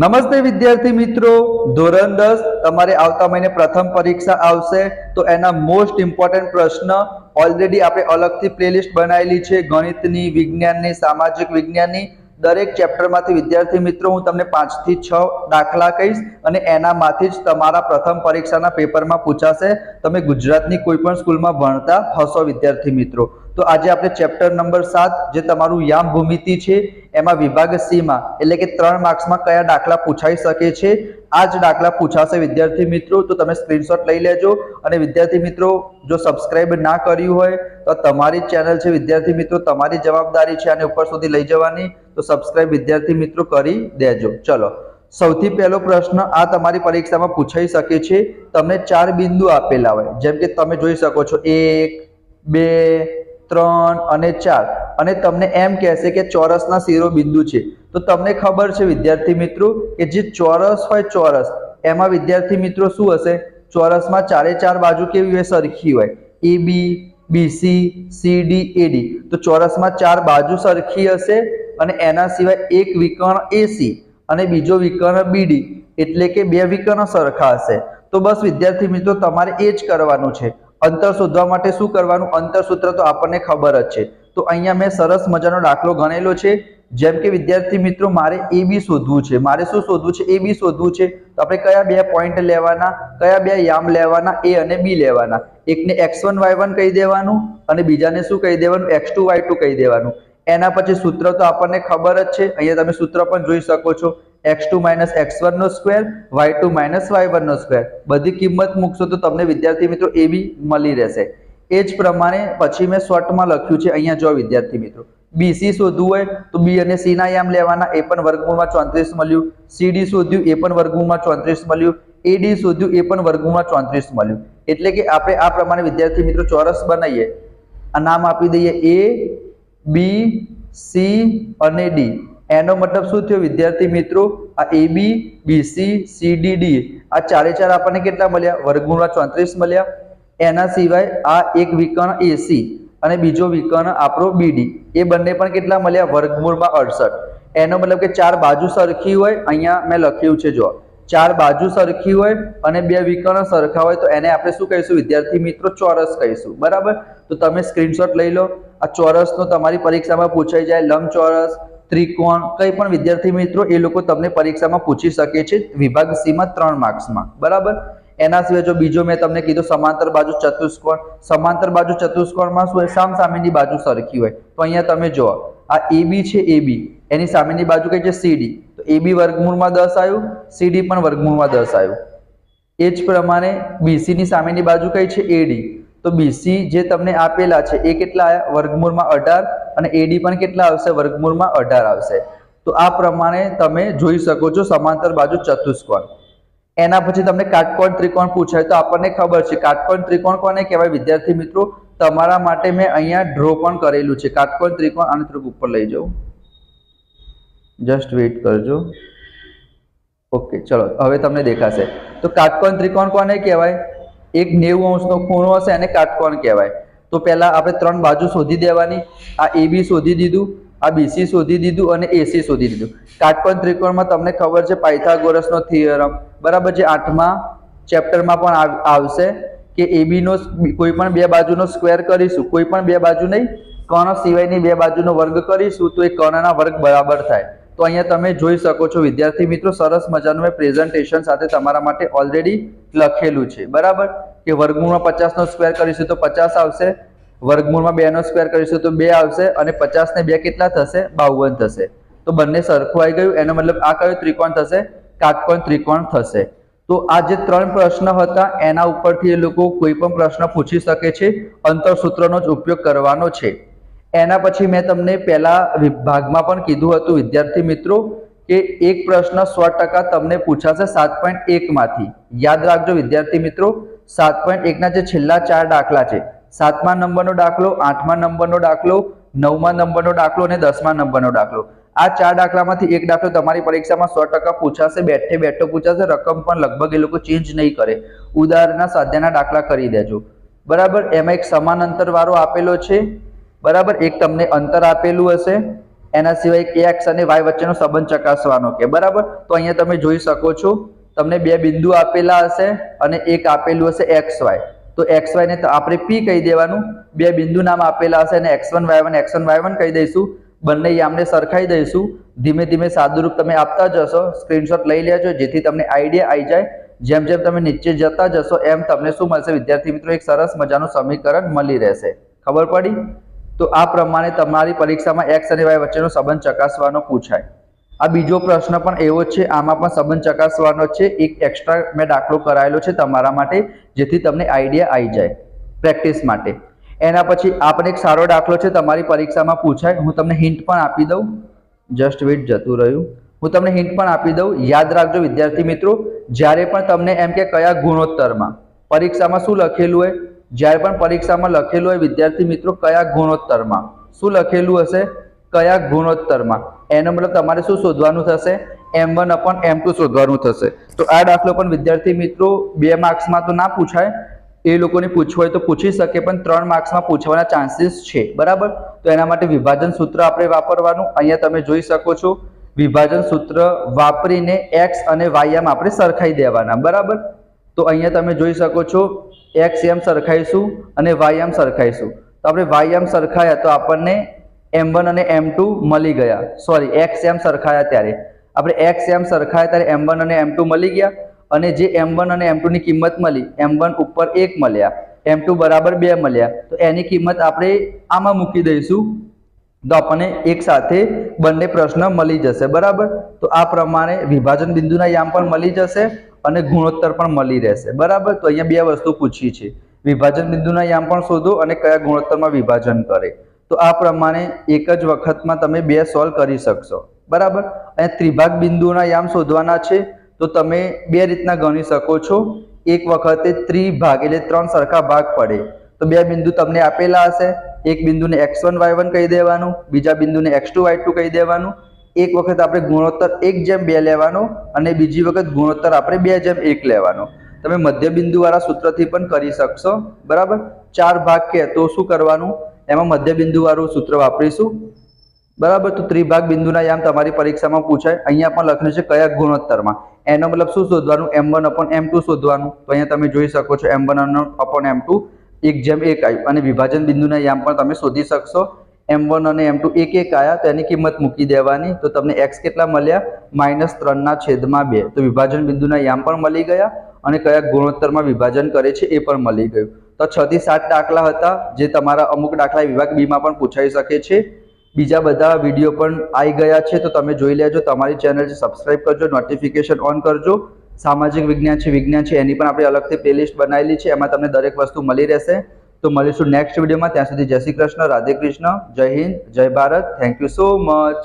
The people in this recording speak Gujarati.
નમસ્તે વિદ્યાર્થી મિત્રો, ધોરણ 10 તમારે આવતા મહિને પ્રથમ પરીક્ષા આવશે તો એના મોસ્ટ ઇમ્પોર્ટન્ટ પ્રશ્ન ઓલરેડી આપણે અલગથી પ્લેલિસ્ટ બનાવેલી છે. ગણિતની, વિજ્ઞાનની, સામાજિક વિજ્ઞાનની દરેક ચેપ્ટરમાંથી વિદ્યાર્થી મિત્રો હું તમને 5 થી 6 દાખલા કહીશ અને એનામાંથી જ તમારા પ્રથમ પરીક્ષાના પેપરમાં પૂછાશે. તમે ગુજરાતની કોઈ પણ સ્કૂલમાં ભણતા હશો વિદ્યાર્થી મિત્રો. તો આજે આપણે ચેપ્ટર નંબર 7 જે તમારું યામ ભૂમિતિ છે એમાં વિભાગ સી માં એટલે કે 3 માર્ક્સમાં કયા દાખલા પૂછાઈ શકે છે આ જ દાખલા પૂછાશે વિદ્યાર્થી મિત્રો. તો તમે સ્ક્રીનશોટ લઈ લેજો અને વિદ્યાર્થી મિત્રો જો સબસ્ક્રાઇબ ના કર્યું હોય તો તમારી ચેનલ છે વિદ્યાર્થી મિત્રો, તમારી જવાબદારી છે આને ઉપર સુધી લઈ જવાની. તો સબસ્ક્રાઇબ વિદ્યાર્થી મિત્રો કરી દેજો. ચલો, સૌથી પહેલો પ્રશ્ન આ તમારી પરીક્ષામાં પૂછાઈ શકે છે. તમને 4 બિંદુ આપેલા હોય, જેમ કે તમે જોઈ શકો છો 1 2 3 અને 4 અને તમને એમ કહેશે કે ચોરસના શિરોબિંદુ છે. તો તમને ખબર છે વિદ્યાર્થી મિત્રો કે જે ચોરસ હોય, ચોરસ એમાં વિદ્યાર્થી મિત્રો શું હશે? ચોરસમાં ચારે ચાર બાજુ કેવી હોય? સરખી હોય. AB BC CD AD. તો ચોરસમાં 4 બાજુ સરખી હશે અને એના સિવાય એક વિકર્ણ AC અને બીજો વિકર્ણ BD એટલે કે 2 વિકર્ણ સરખા હશે. તો બસ વિદ્યાર્થી મિત્રો તમારે એ જ કરવાનું છે. અંતર શોધવા માટે શું કરવાનું? અંતર સૂત્ર તો આપણને ખબર જ છે. તો અહીંયા મેં સરસ મજાનો દાખલો ગણેલો છે. જેમ કે વિદ્યાર્થી મિત્રો મારે AB શોધવું છે. મારે શું શોધવું છે? AB શોધવું છે. તો આપણે કયા 2 પોઈન્ટ લેવાના, કયા 2 યામ લેવાના? A અને B લેવાના. એકને x1 y1 કહી દેવાનું અને બીજાને શું કહી દેવાનું? x2 y2 કહી દેવાનું. એના પછી સૂત્ર તો આપણને ખબર જ છે. અહીંયા તમે સૂત્ર પણ જોઈ શકો છો. x2 - x1 નો સ્ક્વેર, y2 - y1 નો સ્ક્વેર. બધી કિંમત મૂકશો તો તમને વિદ્યાર્થી મિત્રો AB મળી રહેશે. એ જ પ્રમાણે પછી મેં શોર્ટમાં લખ્યું છે. અહીંયા જો વિદ્યાર્થી મિત્રો BC શોધવું હોય તો B અને C ના યામ લેવાના, એ પણ વર્ગમૂળમાં 34 મળ્યું. CD શોધ્યું, એ પણ વર્ગમૂળમાં 34 મળ્યું. AD શોધ્યું, એ પણ વર્ગમૂળમાં 34 મળ્યું. એટલે કે આપણે આ પ્રમાણે વિદ્યાર્થી મિત્રો ચોરસ બનાવીએ. આ નામ આપી દઈએ A B C અને D. એનો મતલબ શું થયો વિદ્યાર્થી મિત્રો? આ AB BC CD D આ ચારે ચાર આપણને કેટલા મળ્યા? વર્ગમૂળમાં 34 મળ્યા. એના સિવાય આ એક વિકર્ણ AC અને બીજો વિકર્ણ આપણો BD, એ બંને પણ કેટલા મળ્યા? વર્ગમૂળમાં 68. એનો મતલબ કે 4 બાજુ સરખી હોય. અહીંયા મેં લખ્યું છે જો 4 બાજુ સરખી હોય અને 2 વિકર્ણ સરખા હોય તો એને આપણે શું કહીશું વિદ્યાર્થી મિત્રો? ચોરસ કહીશું. બરાબર? તો તમે સ્ક્રીનશોટ લઈ લો. આ ચોરસનો તમારી પરીક્ષામાં પૂછાઈ જાય. લંબચોરસ, ત્રિકોણ, કંઈ પણ વિદ્યાર્થી મિત્રો એ લોકો તમને પરીક્ષામાં પૂછી શકે છે વિભાગ સી માં 3 માર્ક્સમાં. બરાબર? એના સિવાય જો બીજો મેં તમને કીધું સમાંતર બાજુ ચતુષ્કોણ. સમાંતર બાજુ ચતુષ્કોણમાં શું હોય? સામસામેની બાજુ સરખી હોય. તો અહીંયા તમે જો આ AB છે, AB એની સામેની બાજુ કઈ છે? CD. તો AB વર્ગમૂળમાં 10 આવ્યું, CD પણ વર્ગમૂળમાં 10 આવ્યું. એ જ પ્રમાણે BC ની સામેની બાજુ કઈ છે? AD. તો BC જે તમને આપેલા છે એ કેટલા આવ્યા? વર્ગમૂળમાં 18 અને AD પણ કેટલા આવશે? વર્ગમૂળમાં 18 આવશે. તો આ પ્રમાણે તમે જોઈ શકો છો સમાંતર બાજુ ચતુષ્કોણ. એના પછી તમને કાટકોણ ત્રિકોણ પૂછાય તો આપણને ખબર છે કાટકોણ ત્રિકોણ કોને કહેવાય વિદ્યાર્થી મિત્રો? તમારા માટે મેં અહીંયા ડ્રો પણ કરેલું છે કાટકોણ ત્રિકોણ. આને થોડુંક ઉપર લઈ જાઉં, જસ્ટ વેઇટ કરજો. ઓકે, ચલો હવે તમને દેખાશે. તો કાટકોણ ત્રિકોણ કોને કહેવાય? એક 90 અંશનો ખૂણો હશે એને કાટકોણ કહેવાય. તો પહેલા આપણે 3 બાજુ શોધી દેવાની. આ AB શોધી દીધું, આ BC શોધી દીધું અને AC શોધી દીધું. કાટકોણ ત્રિકોણમાં તમને ખબર છે પાયથાગોરસનો થિયરમ, બરાબર, જે 8મા ચેપ્ટરમાં પણ આવશે કે AB નો કોઈ પણ 2 બાજુનો સ્ક્વેર કરીશું, કોઈ પણ 2 બાજુ નહીં, કર્ણ સિવાયની 2 બાજુનો વર્ગ કરીશું તો એ કર્ણના વર્ગ બરાબર થાય. તો અહીંયા તમે જોઈ શકો છો વિદ્યાર્થી મિત્રો સરસ મજાનું મેં પ્રેઝન્ટેશન સાથે તમારા માટે ઓલરેડી લખેલું છે. બરાબર? કે વર્ગમૂળમાં 50 નો સ્ક્વેર કરીશું તો 50 આવશે, વર્ગમૂળમાં 2 નો સ્ક્વેર કરીશું તો 2 આવશે અને 50 ને 2 કેટલા થશે? 52 થશે. તો બંને સરખું આવી ગયું. એનો મતલબ આ કયો ત્રિકોણ થશે? કાટકોણ ત્રિકોણ થશે. તો આ જે 3 પ્રશ્ન હતા એના ઉપરથી એ લોકો કોઈ પણ પ્રશ્ન પૂછી શકે છે. અંતર સૂત્રનો જ ઉપયોગ કરવાનો છે. એના પછી મેં તમને પહેલા વિભાગમાં પણ કીધું હતું વિદ્યાર્થી મિત્રો કે એક પ્રશ્ન 100% તમને પૂછાશે 7.1 માંથી. યાદ રાખજો વિદ્યાર્થી મિત્રો, 7.1 ના જે છેલ્લા 4 દાખલા છે, 7મા નંબરનો દાખલો, 8મા નંબરનો દાખલો, 9મા નંબરનો દાખલો અને 10મા નંબરનો દાખલો. આ 4 દાખલામાંથી એક દાખલો તમારી પરીક્ષામાં 100% પૂછાશે. બેઠે પૂછાશે. રકમ પણ લગભગ એ લોકો ચેન્જ નહીં કરે. ઉદાહરણના સ્વાધ્યાયના દાખલા કરી દેજો. બરાબર? એમાં એક સમાન અંતર વાળો આપેલો છે. બરાબર? એક તમને અંતર આપેલું હશે, એના સિવાય એક્સ અને વાય વચ્ચેનો સંબંધ ચકાસવાનો કે બરાબર. તો અહીંયા તમે જોઈ શકો છો, તમને બે બિંદુ આપેલા હશે અને એક આપેલું હશે એક્સ વાય. તો એક્સ વાય ને આપણે પી કહી દેવાનું. બે બિંદુ નામ આપેલા હશે અને x1 y1 કહી દઈશું. બંને યામને સરખાઈ દઈશું. ધીમે ધીમે સાદુરૂપ તમે આપતા જશો. સ્ક્રીનશોટ લઈ લેજો જેથી તમને આઈડિયા આવી જાય. જેમ જેમ તમે નીચે જતા જશો એમ તમને શું મળશે વિદ્યાર્થી મિત્રો? એક સરસ મજાનું સમીકરણ મળી રહેશે. ખબર પડી? તો આ પ્રમાણે તમારી પરીક્ષામાં એક્સ અને વાય વચ્ચેનો સંબંધ ચકાસવાનો પૂછાય. આ બીજો પ્રશ્ન પણ એવો છે, આમાં પણ સંબંધ ચકાસવાનો છે. એક એક્સ્ટ્રા મેં દાખલો કરાયેલો છે તમારા માટે, જેથી તમને આઈડિયા આવી જાય પ્રેક્ટિસ માટે. એના પછી આપણે એક સારો દાખલો છે, તમારી પરીક્ષામાં પૂછાય. હું તમને હિન્ટ પણ આપી દઉં. જસ્ટ વેઇટ, જતું રહ્યું. હું તમને હિન્ટ પણ આપી દઉં. યાદ રાખજો વિદ્યાર્થી મિત્રો, જ્યારે પણ તમને એમ કે કયા ગુણોત્તરમાં, પરીક્ષામાં શું લખેલું હોય, જ્યારે પણ પરીક્ષામાં લખેલું હોય વિદ્યાર્થી મિત્રો કયા ગુણોત્તરમાં, શું લખેલું હશે? કયા ગુણોત્તરમાં. એનો મતલબ તમારે શું શોધવાનું થશે? m1/m2 શોધવાનું થશે. તો આ દાખલો પણ વિદ્યાર્થી મિત્રો 2 માર્ક્સમાં તો ના પૂછાય, એ લોકોને પૂછવું હોય તો પૂછી શકે, પણ 3 માર્ક્સમાં પૂછવાના ચાન્સીસ છે. બરાબર. તો એના માટે વિભાજન સૂત્ર આપણે વાપરવાનું. અહીંયા તમે જોઈ શકો છો, વિભાજન સૂત્ર વાપરીને એક્સ અને વાય એમ આપણે સરખાઈ દેવાના. બરાબર. તો અહીંયા તમે જોઈ શકો છો, એક્સ એમ સરખાઈશું અને વાય એમ સરખાઈશું. તો આપણે વાય એમ સરખાયા તો આપણને m1 અને m2 મળી ગયા. સોરી, એક્સ એમ સરખાયા ત્યારે આપણે એક્સ એમ સરખાયા ત્યારે m1 અને m2 મળી ગયા. અને જે m1 અને m2 ની કિંમત મળી, m1 ઉપર 1 મળ્યા, m2 બરાબર 2 મળ્યા. તો એની કિંમત આપણે આમાં મૂકી દઈશું, તો આપણને એક સાથે બંને પ્રશ્ન મળી જશે. બરાબર. તો આ પ્રમાણે વિભાજન બિંદુના યામ પણ મળી જશે અને ગુણોત્તર પણ મળી રહેશે. બરાબર. તો અહીંયા બે વસ્તુ પૂછી છે, વિભાજન બિંદુના યામ પણ શોધો અને કયા ગુણોત્તરમાં વિભાજન કરે. તો આ પ્રમાણે એક જ વખતમાં તમે બે સોલ્વ કરી શકશો. બરાબર. અને ત્રિભાગ બિંદુના યામ શોધવાના છે, તો તમે બે રીતના ગણી શકો છો. એક વખતે ત્રિભાગ એટલે 3 સરખા ભાગ પડે. તો બે બિંદુ તમને આપેલા હશે, એક બિંદુને x1 y1 કહી દેવાનું, બીજા બિંદુને x2 y2 કહી દેવાનું. એક વખત આપણે ગુણોત્તર 1:2 લેવાનો અને બીજી વખત ગુણોત્તર આપણે 2:1 લેવાનો. તમે મધ્ય બિંદુ વાળા સૂત્રથી પણ કરી શકશો. બરાબર. 4 ભાગ કે તો શું કરવાનું, એમાં મધ્ય બિંદુ વાળું સૂત્ર વાપરીશું. બરાબર. તો ત્રિભાગ બિંદુના યામ તમારી પરીક્ષામાં પૂછાય. અહીંયા પણ લખ્યું છે કયા ગુણોત્તરમાં. એનો મતલબ શું શોધવાનું? m1/m2 શોધવાનું. તો અહીંયા તમે જોઈ શકો છો m1/m2 1:1 આવ્યું. અને વિભાજન બિંદુના યામ પણ તમે શોધી શકશો. m1 અને m2 1:1 આવ્યા તો એની કિંમત મૂકી દેવાની. તો તમને x કેટલા મળ્યા? -3/2. તો વિભાજન બિંદુના યામ પણ મળી ગયા અને કયા ગુણોત્તરમાં વિભાજન કરે છે એ પણ મળી ગયું. તો 6 થી 7 દાખલા હતા, જે તમારા અમુક દાખલા વિભાગ બી માં પણ પૂછાઈ શકે છે. બીજા બધા વિડીયો પણ આવી ગયા છે, તો તમે જોઈ લેજો. તમારી ચેનલ છે સબસ્ક્રાઇબ કરજો, નોટિફિકેશન ઓન કરજો. સામાજિક વિજ્ઞાન છે એની પણ આપણે અલગથી પ્લેલિસ્ટ બનાવેલી છે, એમાં તમને દરેક વસ્તુ મળી રહેશે. તો મળીશું નેક્સ્ટ વિડીયોમાં. ત્યાં સુધી જય શ્રી કૃષ્ણ, રાધે કૃષ્ણ, જય હિન્દ, જય Bharat. Thank you so much.